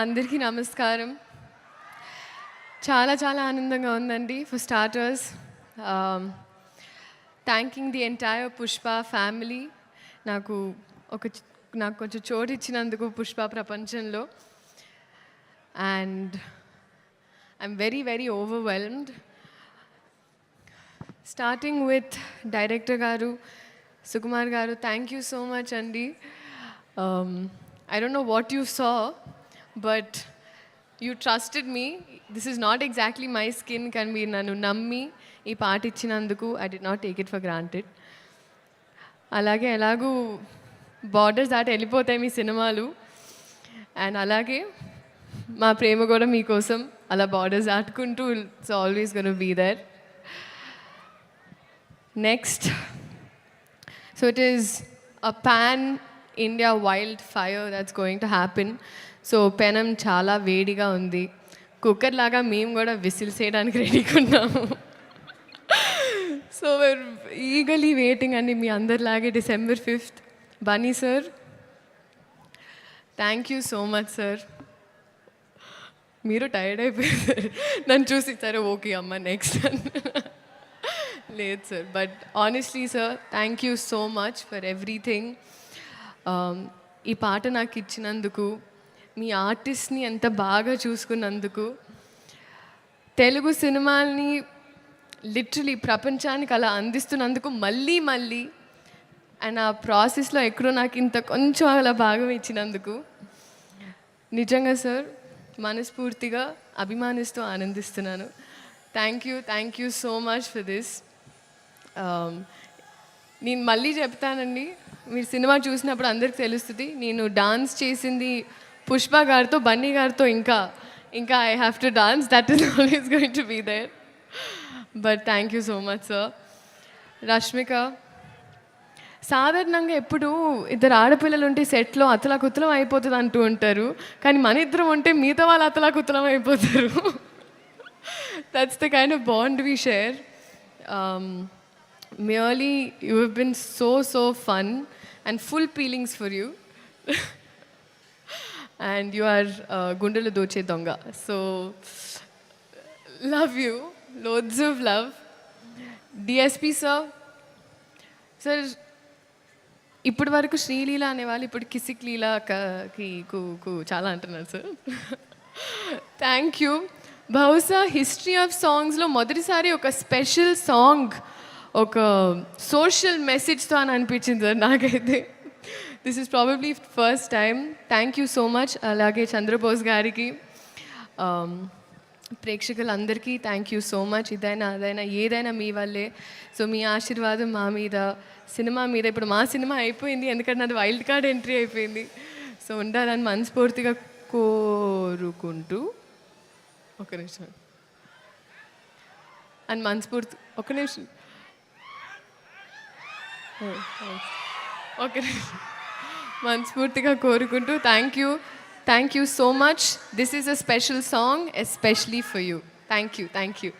అందరికీ నమస్కారం. చాలా చాలా ఆనందంగా ఉందండి. For starters thanking the entire Pushpa family నాకు నాకు కొంచెం చోటు ఇచ్చినందుకు పుష్ప ప్రపంచంలో. And I'm very very overwhelmed. Starting with director గారు సుకుమార్ గారు, థ్యాంక్ యూ సో మచ్ అండి. I don't know what you saw, but you trusted me. This is not exactly my skin. Can be nanu nammi ee part ichinanduku I did not take it for granted. అలాగే ఎలాగూ borders దాటి వెళ్ళిపోతాయి మీ సినిమాలు, and అలాగే మా ప్రేమ కూడా మీకోసం అలా బార్డర్స్ దాటుకుంటూ it's always gonna be there. Next, so it is a pan India wildfire that's going to happen. So పెనం చాలా వేడిగా ఉంది. కుక్కర్ లాగా మేము కూడా విసిల్స్ వేయడానికి రెడీగా ఉన్నాము. సో we're eagerly waiting అండి మీ అందరిలాగే December 5th. Bunny sir, thank you so much sir. మీరు టైర్డ్ అయిపోయారు నన్ను చూసి, సరే ఓకే అమ్మ నెక్స్ట్ లేదు sir, but honestly sir thank you so much for everything. ఈ పాట నాకు ఇచ్చినందుకు, మీ ఆర్టిస్ట్ని ఎంత బాగా చూసుకున్నందుకు, తెలుగు సినిమాల్ని లిటరలీ ప్రపంచానికి అలా అందిస్తున్నందుకు మళ్ళీ మళ్ళీ, అండ్ ఆ ప్రాసెస్లో ఎక్కడో నాకు ఇంత కొంచెం అలా భాగం ఇచ్చినందుకు నిజంగా సార్ మనస్ఫూర్తిగా అభిమానిస్తూ ఆనందిస్తున్నాను. Thank you so much for this. నేను మళ్ళీ చెప్తానండి, మీరు సినిమా చూసినప్పుడు అందరికి తెలుస్తుంది, నేను డాన్స్ చేసింది పుష్ప గారితో, బన్నీ గారితో, ఇంకా I have to dance, that is always going to be there. But thank you so much sir. Rashmika, సాధారణంగా ఎప్పుడు ఇద్దరు ఆడపిల్లలు ఉంటే సెట్లో అతలాకుతలం అయిపోతుంది అంటూ ఉంటారు, కానీ మన ఇద్దరం ఉంటే మిగతా వాళ్ళు అతలాకుతలం అయిపోతారు. That's the kind of bond we share. Merely, you have been so fun and full feelings for you. And you are Gundala Doche Donga. So, love you. Loads of love. DSP sir. Sir, ఇప్పటి వరకు శ్రీలీల అనేవాళ్ళు ఇప్పుడు కిసిక్ లీలాకి చాలా అంటున్నారు sir. Thank you. బహుశా history of సాంగ్స్లో మొదటిసారి ఒక స్పెషల్ సాంగ్ ఒక సోషల్ మెసేజ్తో అని అనిపించింది సార్ నాకైతే. This is probably first time. Thank you so much. అలాగే చంద్రబోస్ గారికి, ప్రేక్షకులందరికీ థ్యాంక్ యూ సో మచ్. ఇదైనా అదైనా ఏదైనా మీ వల్లే. సో మీ ఆశీర్వాదం మా మీద, సినిమా మీద. ఇప్పుడు మా సినిమా అయిపోయింది, ఎందుకంటే అది వైల్డ్ కార్డ్ ఎంట్రీ అయిపోయింది. సో ఉండాలని మనస్ఫూర్తిగా కోరుకుంటూ, ఒక నిమిషం అని మనస్ఫూర్తి, ఒక నిమిషం ఓకే, మనస్ఫూర్తిగా కోరుకుంటూ thank you so much. This is a special song especially for you. Thank you.